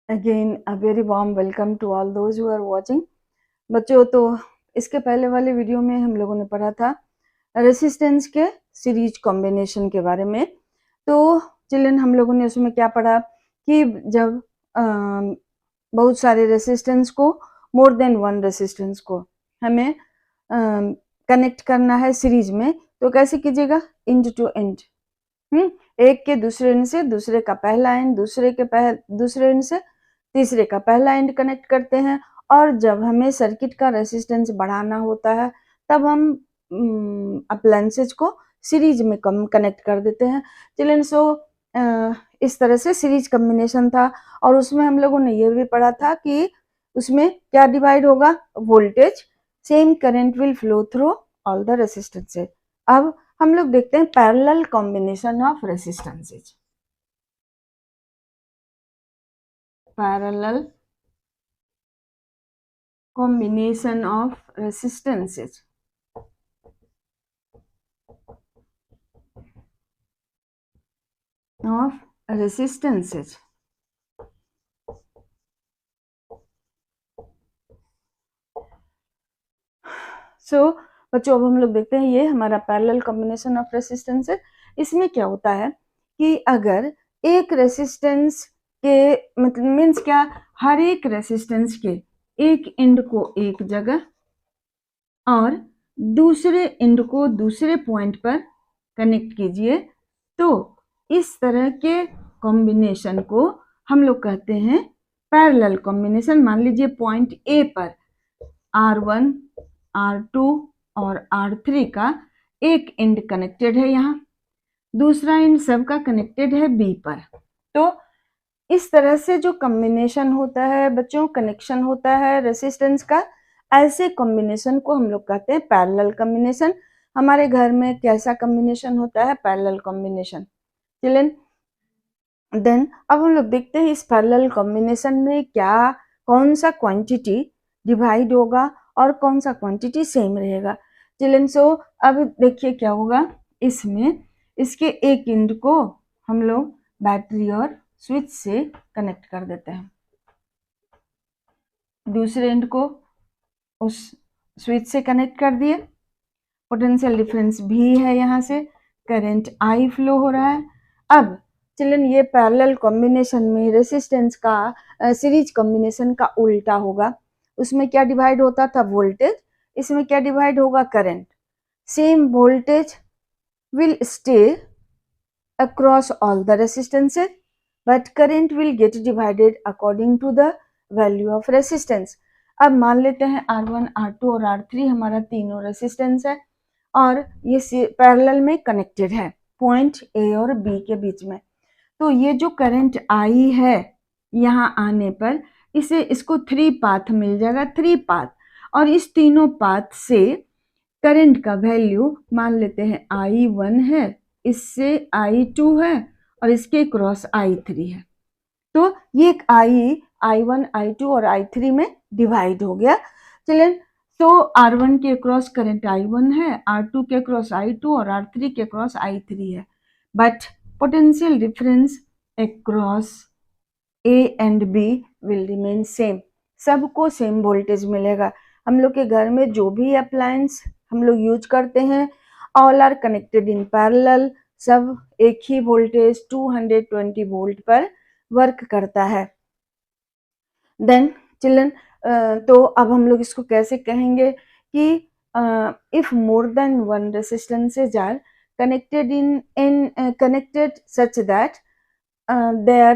Again a very warm welcome to all those who are watching. बच्चों, तो इसके पहले वाले वीडियो में हम लोगों ने पढ़ा था रेसिस्टेंस के सीरीज कॉम्बिनेशन के बारे में। तो चिल्ड्रन, हम लोगों ने उसमें क्या पढ़ा कि जब बहुत सारे रेसिस्टेंस को, मोर देन वन रेसिस्टेंस को हमें कनेक्ट करना है सीरीज में, तो कैसे कीजिएगा? End to end. एक के दूसरे एंड से दूसरे का पहला एंड, दूसरे एंड से तीसरे का पहला एंड कनेक्ट करते हैं। और जब हमें सर्किट का रेसिस्टेंस बढ़ाना होता है तब हम अप्लायंसेज को सीरीज में कनेक्ट कर देते हैं। चिल्ड्रन, सो इस तरह से सीरीज कॉम्बिनेशन था। और उसमें हम लोगों ने ये भी पढ़ा था कि उसमें क्या डिवाइड होगा? Voltage. Same current will flow through all the resistances. अब हम लोग देखते हैं parallel combination of resistances. Parallel combination of resistances सो बच्चों, अब हम लोग देखते हैं ये हमारा पैरेलल कॉम्बिनेशन ऑफ रेसिस्टेंसेज। इसमें क्या होता है कि अगर एक रेसिस्टेंस के मतलब मीन्स क्या, हर एक रेसिस्टेंस के एक एंड को एक जगह और दूसरे एंड को दूसरे पॉइंट पर कनेक्ट कीजिए, तो इस तरह के कॉम्बिनेशन को हम लोग कहते हैं पैरेलल कॉम्बिनेशन। मान लीजिए पॉइंट ए पर R1, R2 और R3 का एक एंड कनेक्टेड है, यहाँ दूसरा एंड सबका कनेक्टेड है B पर। तो इस तरह से जो कॉम्बिनेशन होता है बच्चों, कनेक्शन होता है रेसिस्टेंस का, ऐसे कॉम्बिनेशन को हम लोग कहते हैं पैरेलल कॉम्बिनेशन। हमारे घर में कैसा कॉम्बिनेशन होता है? Parallel combination. चिल्ड्रन, देन अब हम लोग देखते हैं इस पैरेलल कॉम्बिनेशन में क्या, कौन सा क्वांटिटी डिवाइड होगा और कौन सा क्वांटिटी सेम रहेगा। चिल्ड्रन, सो अब देखिए क्या होगा इसमें। इसके एक एंड को हम लोग बैटरी और स्विच से कनेक्ट कर देते हैं, दूसरे एंड को उस स्विच से कनेक्ट कर दिए। पोटेंशियल डिफरेंस भी है, यहाँ से करंट I फ्लो हो रहा है। अब चिल्ड्रन, ये पैरेलल कॉम्बिनेशन में रेसिस्टेंस का सीरीज कॉम्बिनेशन का उल्टा होगा। उसमें क्या डिवाइड होता था? वोल्टेज। इसमें क्या डिवाइड होगा? Current. Same voltage will stay across all the resistances, but current will get divided according to the value of resistance. अब मान लेते हैं R1, R2 और R3 हमारा तीनों रेसिस्टेंस है और ये पैरेलल में कनेक्टेड है पॉइंट A और B के बीच में। तो ये जो करंट I है यहाँ आने पर इसको 3 पाथ मिल जाएगा, 3 पाथ। और इस तीनों पाथ से करंट का वैल्यू मान लेते हैं I1 है, इससे I2 है और इसके क्रॉस I3 है। तो ये I1, I2 और I3 में डिवाइड हो गया। चलिए, तो R1 के क्रॉस करंट I1 है, R2 के क्रॉस I2 और R3 के क्रॉस I3 है। But potential difference across A and B will remain same. सबको सेम वोल्टेज मिलेगा। हम लोग के घर में जो भी अप्लायंस हम लोग यूज करते हैं, all are connected in parallel. सब एक ही वोल्टेज 220 वोल्ट पर वर्क करता है। देन चिल्ड्रन, तो अब हम लोग इसको कैसे कहेंगे कि if more than one resistances are connected connected such that their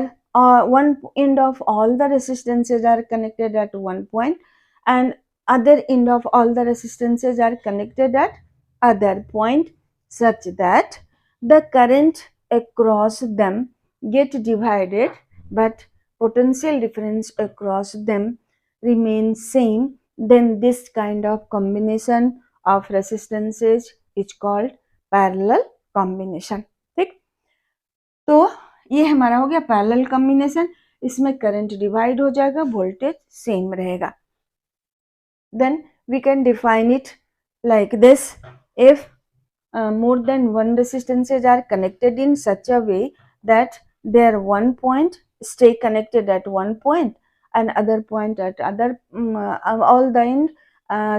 one end of all the resistances are connected at one point and other end of all the resistances are connected at other point, such that the current across them get divided but potential difference across them remains same, then this kind of combination of resistances is called parallel combination. ठीक, तो ये हमारा हो गया parallel combination. इसमें current divide हो जाएगा, voltage same रहेगा। Then we can define it like this. If more than one resistances are connected in such a way that their one point stay connected at one point and other point at other all the end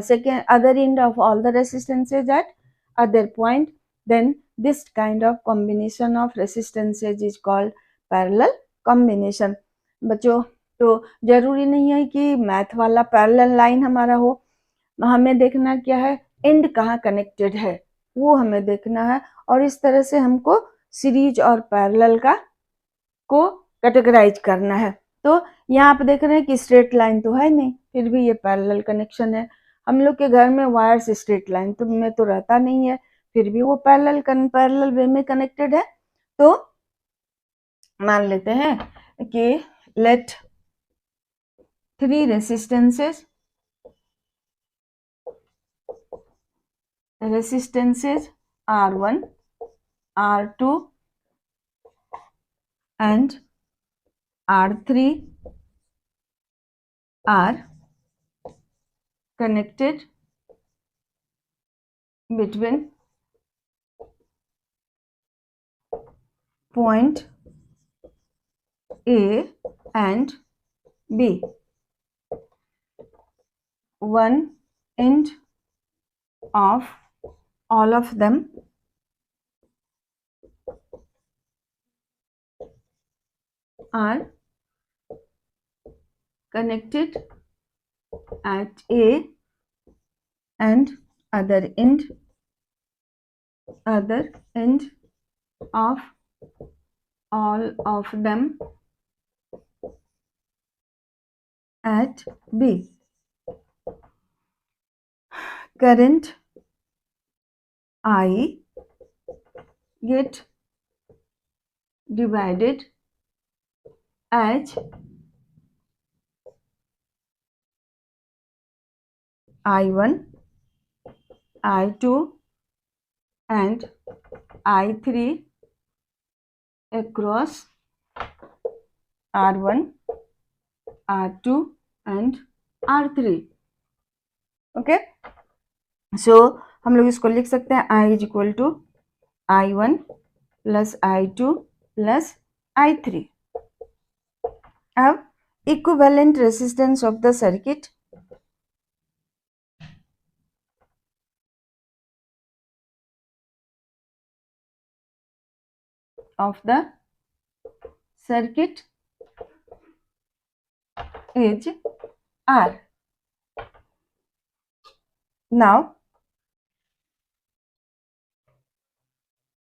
second other end of all the resistances at other point, then this kind of combination of resistances is called parallel combination. बच्चों तो जरूरी नहीं है कि math वाला parallel line हमारा हो, हमें देखना क्या है, एंड कहाँ कनेक्टेड है वो हमें देखना है, और इस तरह से हमको सीरीज और पैरेलल का को कैटेगराइज करना है। तो यहाँ आप देख रहे हैं कि स्ट्रेट लाइन तो है नहीं, फिर भी ये पैरेलल कनेक्शन है। हम लोग के घर में वायर्स स्ट्रेट लाइन तो में तो रहता नहीं है, फिर भी वो पैरेलल वे में कनेक्टेड है। तो मान लेते हैं कि let 3 resistances R1, R2 and R3 are connected between point A and B. One end of all of them are connected at A and other end of all of them at B. Current I get divided as I1, I2 and I3 across R1, R2 and R3. Okay, so हम लोग इसको लिख सकते हैं I is equal to I1 plus I2 plus I3. अब equivalent resistance of the circuit is R. Now,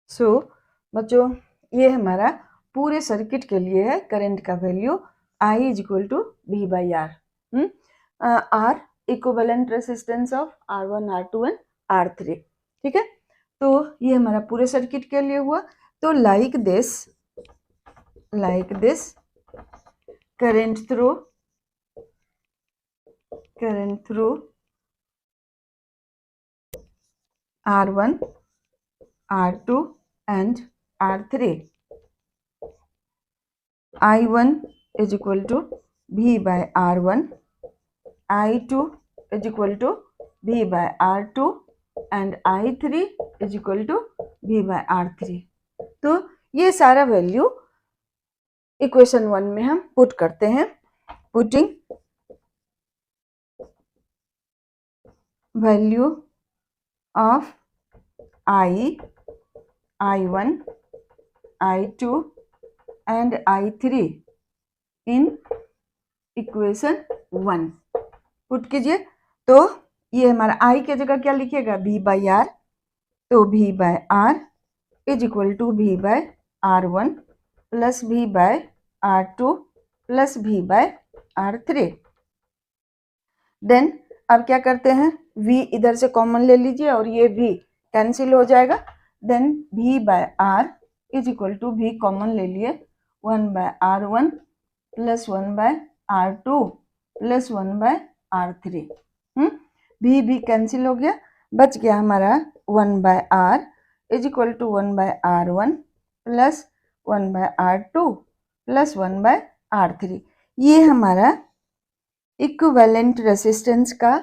so बच्चों ये हमारा पूरे सर्किट के लिए है करंट का value I is equal to V by r. R equivalent resistance of R1, R2 and R3. ठीक है, तो ये हमारा पूरे सर्किट के लिए हुआ. तो like this current through R1, R2 and R3. I1 is equal to V by R1, I2 is equal to V by R2 and I3 is equal to V by R3. तो ये सारा value equation 1 में हम put करते हैं. Putting value of I1, I2 and I3 in equation 1 put कीजिए. तो ये हमारा I के जगह क्या लिखिएगा, V बाई आर. तो V by r is equal to V by R1 plus V by R2 plus V by R3. Then अब क्या करते हैं, V इधर से कॉमन ले लीजिए और ये V कैंसिल हो जाएगा. Then V by R is equal to V common ले लिए 1 by R1 plus 1 by R2 plus 1 by R3. V cancel हो गया, बच गया हमारा 1 by R is equal to 1 by R1 plus 1 by R2 plus 1 by R3. ये हमारा equivalent resistance का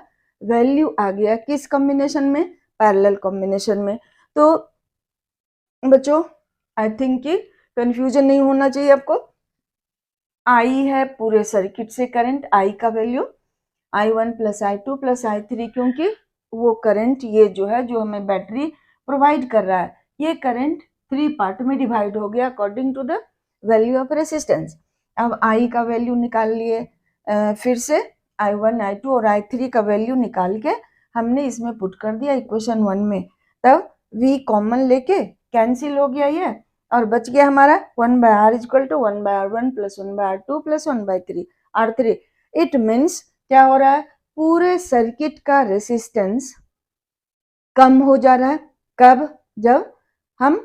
वैल्यू आ गया किस कॉम्बिनेशन में, पैरेलल कॉम्बिनेशन में. तो बच्चों आई थिंक कि कंफ्यूजन नहीं होना चाहिए आपको। आई है पूरे सर्किट से करंट, आई का value I1 plus I2 plus I3, क्योंकि वो करंट ये जो है जो हमें बैटरी प्रोवाइड कर रहा है, ये करंट 3 पार्ट में डिवाइड हो गया according to the value of resistance. अब I का वैल्यू निकाल लिए, फिर से I1 I2 और I3 का वैल्यू निकाल के हमने इसमें पुट कर दिया इक्वेशन 1 में, तब V कॉमन लेके कैंसिल हो गया ये, और बच गया हमारा 1/R equal to 1/R1 plus 1/R2 plus 1/3 R3। It means क्या हो रहा है, पूरे सर्किट का रेसिस्टेंस कम हो जा रहा है। कब? जब हम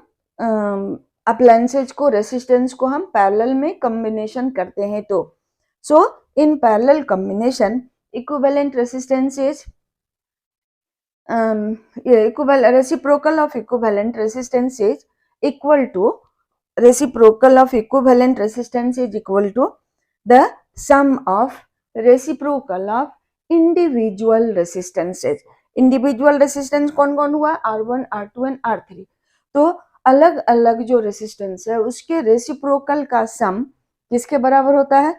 अप्लायंसेज को, रेसिस्टेंस को हम पैरेलल में कॉम्बिनेशन करते हैं तो। So in parallel combination equivalent resistance is reciprocal of equivalent resistance is equal to the sum of reciprocal of individual resistances। Individual resistance कौन कौन हुआ? R1, R2 and R3। तो अलग अलग जो रेसिस्टेंस है उसके रेसिप्रोकल का सम किसके बराबर होता है?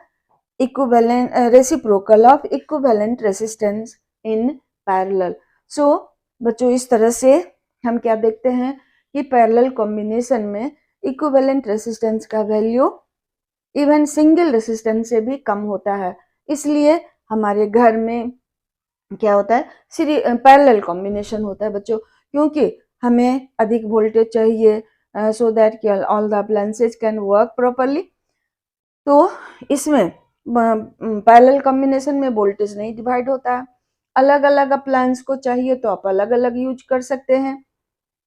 Equivalent, reciprocal of equivalent resistance in parallel. So बच्चों इस तरह से हम क्या देखते हैं कि पैरेलल कॉम्बिनेशन में इक्विवेलेंट रेसिस्टेंस का वैल्यू इवन सिंगल रेसिस्टेंस से भी कम होता है। इसलिए हमारे घर में क्या होता है, पैरेलल कॉम्बिनेशन होता है बच्चों, क्योंकि हमें अधिक वोल्टेज चाहिए so that all the appliances can work properly. तो इसमें पैरेलल कॉम्बिनेशन में वोल्टेज नहीं डिवाइड होता है। अलग अलग अप्लायंस को चाहिए तो आप अलग अलग यूज कर सकते हैं,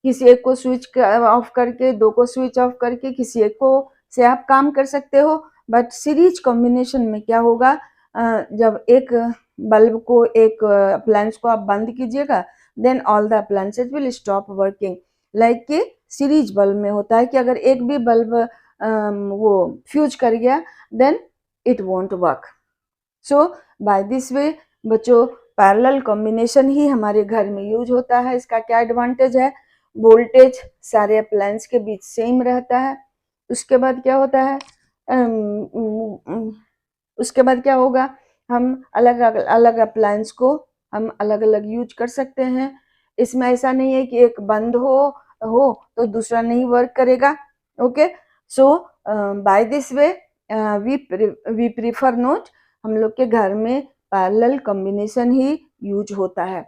किसी एक को स्विच ऑफ करके, दो को स्विच ऑफ करके किसी एक को से आप काम कर सकते हो। बट सीरीज कॉम्बिनेशन में क्या होगा, जब एक बल्ब को, एक अप्लायंस को आप बंद कीजिएगा, then all the appliances will stop working. Like कि सीरीज बल्ब में होता है कि अगर एक भी बल्ब वो फ्यूज कर गया then it won't work. So by this way बच्चों पैरेलल कॉम्बिनेशन ही हमारे घर में यूज होता है। इसका क्या एडवांटेज है, वोल्टेज सारे अप्लायंस के बीच सेम रहता है। उसके बाद क्या होता है, उसके बाद क्या होगा, हम अलग अलग अप्लायंस को हम अलग अलग यूज कर सकते हैं। इसमें ऐसा नहीं है कि एक बंद हो तो दूसरा नहीं वर्क करेगा। Okay, so by this way we prefer note, हम लोग के घर में पैरेलल कॉम्बिनेशन ही यूज होता है।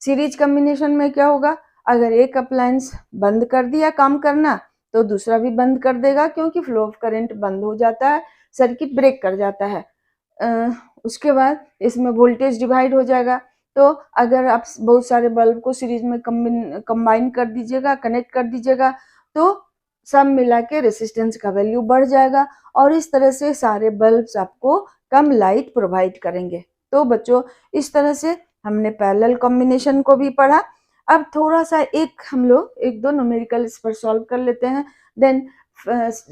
सीरीज कॉम्बिनेशन में क्या होगा, अगर एक अप्लायंस बंद कर दिया काम करना तो दूसरा भी बंद कर देगा, क्योंकि फ्लो ऑफ करंट बंद हो जाता है, सर्किट ब्रेक कर जाता है। उसके बाद इसमें वोल्टेज डिवाइड हो जाएगा। तो अगर आप बहुत सारे बल्ब को सीरीज में कंबाइन कर दीजिएगा, कनेक्ट कर दीजिएगा, तो सब मिला के रेसिस्टेंस का वैल्यू बढ़ जाएगा, और इस तरह से सारे बल्ब्स आपको कम लाइट प्रोवाइड करेंगे। तो बच्चों इस तरह से हमने पैरेलल कॉम्बिनेशन को भी पढ़ा। अब थोड़ा सा हम लोग एक दो न्यूमेरिकल इस पर सॉल्व कर लेते हैं, then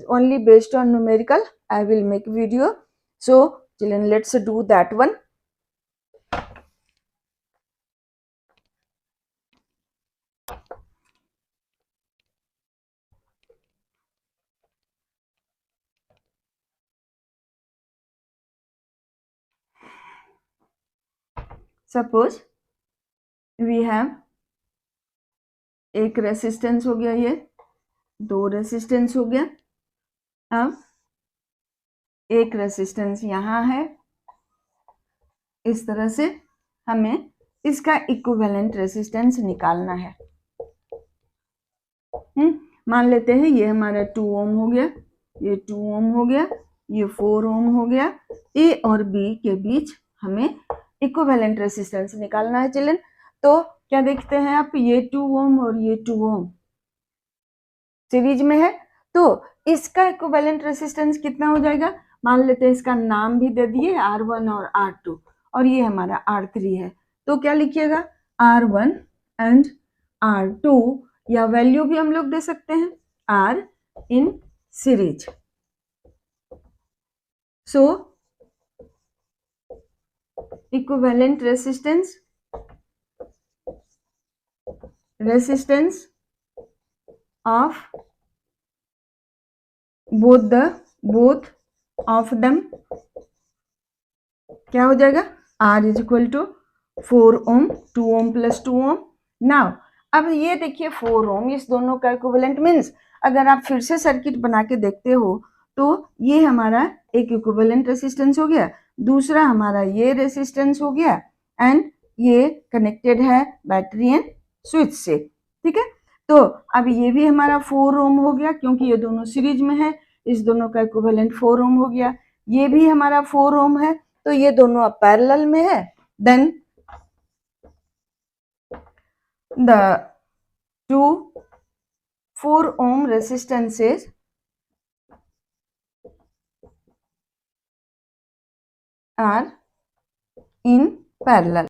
only based on numerical I will make video. So children, let's do that one. Suppose we have एक रेसिस्टेंस हो गया, ये दो रेसिस्टेंस हो गया। अब एक रेसिस्टेंस यहाँ है, इस तरह से हमें इसका इक्विवेलेंट रेसिस्टेंस निकालना है। मान लेते हैं ये हमारा 2 ओम हो गया, ये 2 ओम हो गया, ये 4 ओम हो गया। ए और बी के बीच हमें इक्विवेलेंट रेसिस्टेंस निकालना है चिल्ड्रन। तो क्या देखते हैं आप, ये 2 ओम और ये 2 ओम सीरीज में है, तो इसका इक्विवेलेंट रेसिस्टेंस कितना हो जाएगा, मान लेते हैं इसका नाम भी दे दिए R1 और R2, और ये हमारा R3 है। तो क्या लिखिएगा, R1 एंड R2, या वैल्यू भी हम लोग दे सकते हैं R in series. So equivalent resistance of both of them क्या हो जाएगा, R is equal to 4 ohm, 2 ohm plus 2 ohm. Now अब ये देखिए 4 ओम इस दोनों का इक्विवेलेंट मीन्स अगर आप फिर से सर्किट बना के देखते हो तो ये हमारा एक इक्विवेलेंट रेसिस्टेंस हो गया, दूसरा हमारा ये रेसिस्टेंस हो गया, एंड ये कनेक्टेड है बैटरी एंड स्विच से, ठीक है। तो अब ये भी हमारा 4 ओम हो गया क्योंकि ये दोनों सीरीज में है, इस दोनों का इक्विवेलेंट 4 ओम हो गया, ये भी हमारा 4 ओम है, तो ये दोनों अब पैरेलल में है। Then the 2 4 ohm resistances are in parallel.